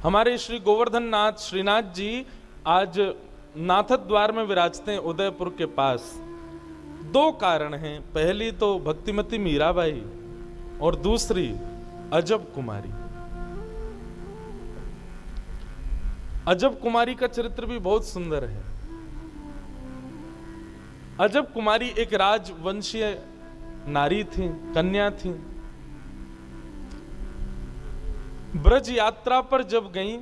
हमारे श्री गोवर्धन नाथ श्रीनाथ जी आज नाथद द्वार में विराजते हैं उदयपुर के पास। दो कारण हैं, पहली तो भक्तिमती मीराबाई और दूसरी अजब कुमारी। अजब कुमारी का चरित्र भी बहुत सुंदर है। अजब कुमारी एक राजवंशीय नारी थी, कन्या थी। ब्रज यात्रा पर जब गई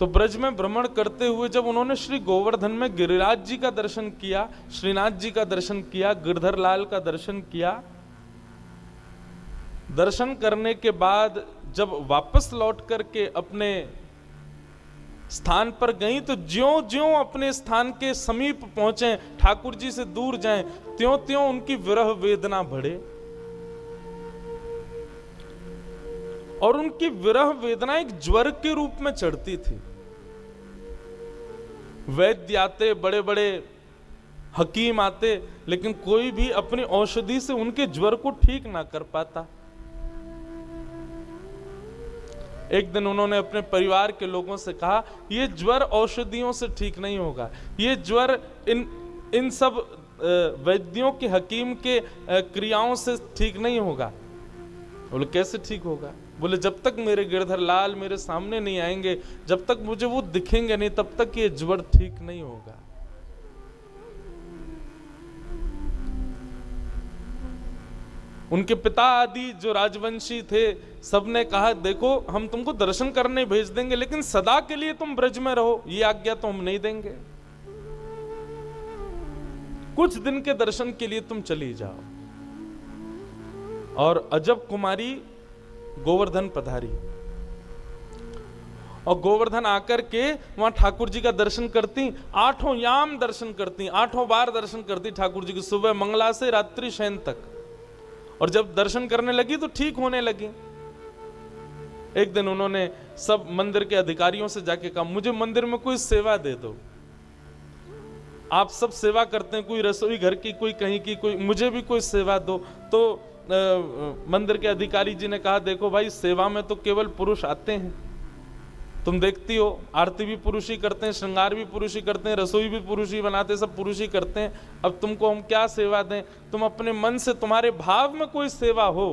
तो ब्रज में भ्रमण करते हुए जब उन्होंने श्री गोवर्धन में गिरिराज जी का दर्शन किया, श्रीनाथ जी का दर्शन किया, गिरधर लाल का दर्शन किया, दर्शन करने के बाद जब वापस लौट करके अपने स्थान पर गई तो ज्यों ज्यों अपने स्थान के समीप पहुंचे, ठाकुर जी से दूर जाएं, त्यों त्यों उनकी विरह वेदना बढ़े और उनकी विरह वेदना एक ज्वर के रूप में चढ़ती थी। वैद्य आते, बड़े बड़े हकीम आते, लेकिन कोई भी अपनी औषधि से उनके ज्वर को ठीक ना कर पाता। एक दिन उन्होंने अपने परिवार के लोगों से कहा, यह ज्वर औषधियों से ठीक नहीं होगा, यह ज्वर इन सब वैद्यों के, हकीम के क्रियाओं से ठीक नहीं होगा। बोले कैसे ठीक होगा? बोले जब तक मेरे गिरधर लाल मेरे सामने नहीं आएंगे, जब तक मुझे वो दिखेंगे नहीं, तब तक ये ज्वर ठीक नहीं होगा। उनके पिता आदि जो राजवंशी थे, सबने कहा देखो हम तुमको दर्शन करने भेज देंगे, लेकिन सदा के लिए तुम ब्रज में रहो, ये आज्ञा तो हम नहीं देंगे। कुछ दिन के दर्शन के लिए तुम चली जाओ। और अजब कुमारी गोवर्धन पधारी और गोवर्धन आकर के वहां ठाकुर जी का दर्शन करती, 8 याम दर्शन करती, 8 बार दर्शन करती ठाकुर जी की, सुबह मंगला से रात्रि शयन तक। और जब दर्शन करने लगी तो ठीक होने लगी। एक दिन उन्होंने सब मंदिर के अधिकारियों से जाके कहा, मुझे मंदिर में कोई सेवा दे दो। आप सब सेवा करते हैं, कोई रसोई घर की, कोई कहीं की, कोई मुझे भी कोई सेवा दो। तो मंदिर के अधिकारी जी ने कहा, देखो भाई सेवा में तो केवल पुरुष आते हैं, तुम देखती हो आरती भी पुरुष ही करते हैं, श्रृंगार भी पुरुष ही करते हैं, रसोई भी पुरुष ही बनाते हैं, सब पुरुष ही करते हैं। अब तुमको हम क्या सेवा दें? तुम अपने मन से, तुम्हारे भाव में कोई सेवा हो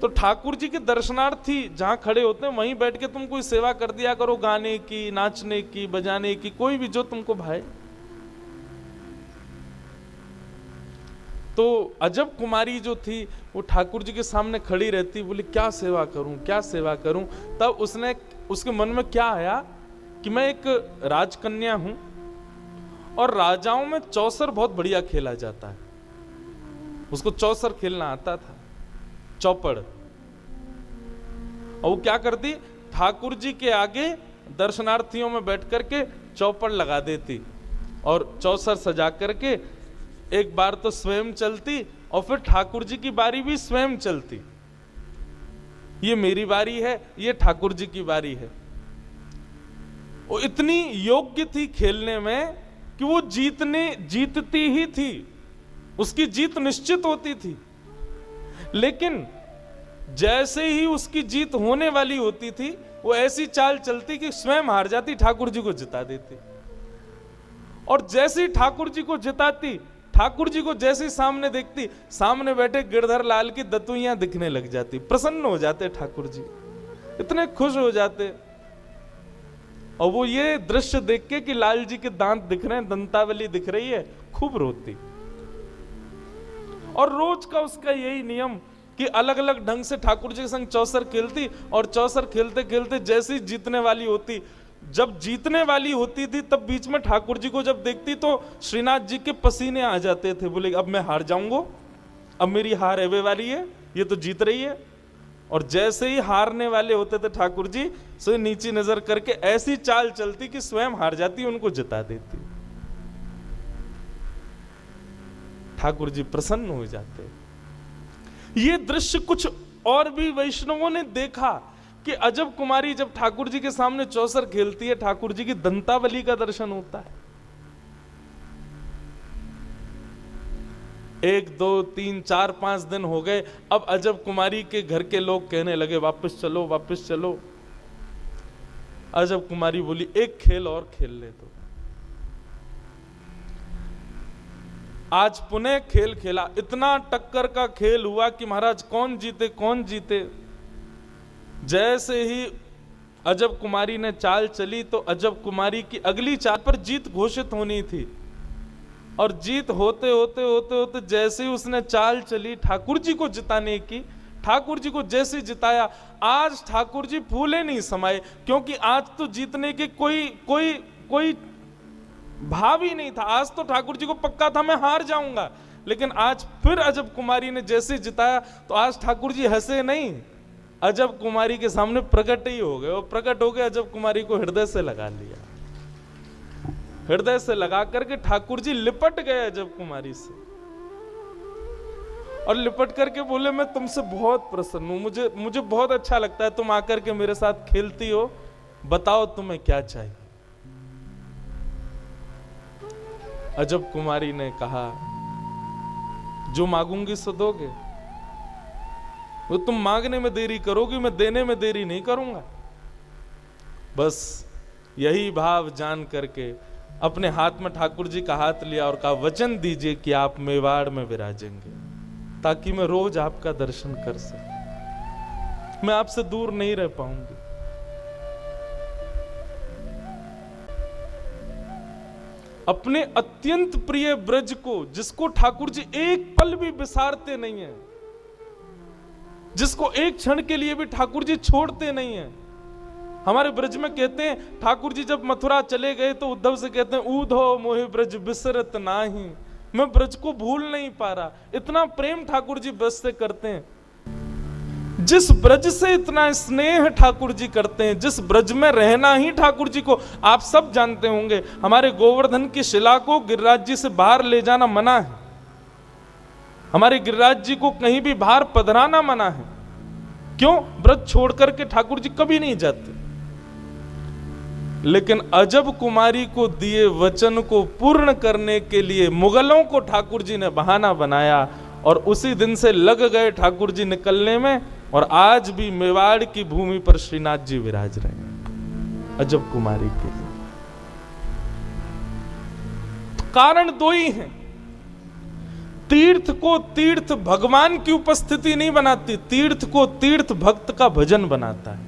तो ठाकुर जी के दर्शनार्थी जहां खड़े होते हैं वहीं बैठ के तुम कोई सेवा कर दिया करो, गाने की, नाचने की, बजाने की, कोई भी जो तुमको भाए। तो अजब कुमारी जो थी वो ठाकुर जी के सामने खड़ी रहती, बोली क्या सेवा करूं, क्या सेवा करूं। तब उसके मन में क्या आया कि मैं एक राजकन्या हूं और राजाओं में चौसर बहुत बढ़िया खेला जाता है। उसको चौसर खेलना आता था, चौपड़। और वो क्या करती, ठाकुर जी के आगे दर्शनार्थियों में बैठ करके चौपड़ लगा देती और चौसर सजा करके एक बार तो स्वयं चलती और फिर ठाकुर जी की बारी भी स्वयं चलती। ये मेरी बारी है, ये ठाकुर जी की बारी है। वो इतनी योग्य थी खेलने में कि वो जीतती ही थी, उसकी जीत निश्चित होती थी। लेकिन जैसे ही उसकी जीत होने वाली होती थी, वो ऐसी चाल चलती कि स्वयं हार जाती, ठाकुर जी को जिता देती। और जैसे ही ठाकुर जी को जिताती, ठाकुर जी को जैसे सामने देखती, सामने बैठे गिरधर लाल की दतुइयां दिखने लग जाती, प्रसन्न हो जाते ठाकुर जी, इतने खुश हो जाते। और वो ये दृश्य देख के कि लाल जी के दांत दिख रहे हैं, दंतावली दिख रही है, खूब रोती। और रोज का उसका यही नियम कि अलग अलग ढंग से ठाकुर जी के संग चौसर खेलती, और चौसर खेलते खेलते जैसी जीतने वाली होती, जब जीतने वाली होती थी तब बीच में ठाकुर जी को जब देखती तो श्रीनाथ जी के पसीने आ जाते थे। बोले अब मैं हार जाऊंगा, अब मेरी हार एवे वाली है, ये तो जीत रही है। और जैसे ही हारने वाले होते थे ठाकुर जी, सो नीची नजर करके ऐसी चाल चलती कि स्वयं हार जाती, उनको जिता देती। ठाकुर जी प्रसन्न हो जाते। ये दृश्य कुछ और भी वैष्णवों ने देखा कि अजब कुमारी जब ठाकुर जी के सामने चौसर खेलती है, ठाकुर जी की दंतावली का दर्शन होता है। 1, 2, 3, 4, 5 दिन हो गए। अब अजब कुमारी के घर के लोग कहने लगे वापस चलो, वापस चलो। अजब कुमारी बोली एक खेल और खेल ले तो। आज पुनः खेल खेला, इतना टक्कर का खेल हुआ कि महाराज कौन जीते कौन जीते। जैसे ही अजब कुमारी ने चाल चली तो अजब कुमारी की अगली चाल पर जीत घोषित होनी थी, और जीत होते होते होते होते जैसे ही उसने चाल चली ठाकुर जी को जिताने की, ठाकुर जी को जैसे जिताया, आज ठाकुर जी फूले नहीं समाये, क्योंकि आज तो जीतने के कोई भाव ही नहीं था। आज तो ठाकुर जी को पक्का था मैं हार जाऊंगा, लेकिन आज फिर अजब कुमारी ने जैसे जिताया तो आज ठाकुर जी हंसे नहीं, अजब कुमारी के सामने प्रकट ही हो गए, और प्रकट हो गए अजब कुमारी को हृदय से लगा लिया। हृदय से लगा करके ठाकुर जी लिपट गए अजब कुमारी से, और लिपट करके बोले मैं तुमसे बहुत प्रसन्न हूं, मुझे बहुत अच्छा लगता है तुम आकर के मेरे साथ खेलती हो, बताओ तुम्हें क्या चाहिए। अजब कुमारी ने कहा जो मांगूंगी सो दोगे, वो तुम मांगने में देरी करोगी, मैं देने में देरी नहीं करूंगा। बस यही भाव जान करके अपने हाथ में ठाकुर जी का हाथ लिया और कहा वचन दीजिए कि आप मेवाड़ में विराजेंगे, ताकि मैं रोज आपका दर्शन कर सकूं, मैं आपसे दूर नहीं रह पाऊंगी। अपने अत्यंत प्रिय ब्रज को, जिसको ठाकुर जी एक पल भी बिसारते नहीं है, जिसको एक क्षण के लिए भी ठाकुर जी छोड़ते नहीं है। हमारे ब्रज में कहते हैं ठाकुर जी जब मथुरा चले गए तो उद्धव से कहते हैं ऊधो मोहि ब्रज बिसरत नाही, मैं ब्रज को भूल नहीं पा रहा। इतना प्रेम ठाकुर जी ब्रज से करते हैं, जिस ब्रज से इतना स्नेह ठाकुर जी करते हैं, जिस ब्रज में रहना ही ठाकुर जी को, आप सब जानते होंगे हमारे गोवर्धन की शिला को गिरिराज जी से बाहर ले जाना मना है, हमारे गिरिराज जी को कहीं भी बाहर पधराना मना है। क्यों? ब्रज छोड़ करके ठाकुर जी कभी नहीं जाते। लेकिन अजब कुमारी को दिए वचन को पूर्ण करने के लिए मुगलों को ठाकुर जी ने बहाना बनाया, और उसी दिन से लग गए ठाकुर जी निकलने में, और आज भी मेवाड़ की भूमि पर श्रीनाथ जी विराज रहे हैं अजब कुमारी के लिए। तो कारण दो ही हैं, तीर्थ को तीर्थ भगवान की उपस्थिति नहीं बनाती, तीर्थ को तीर्थ भक्त का भजन बनाता है।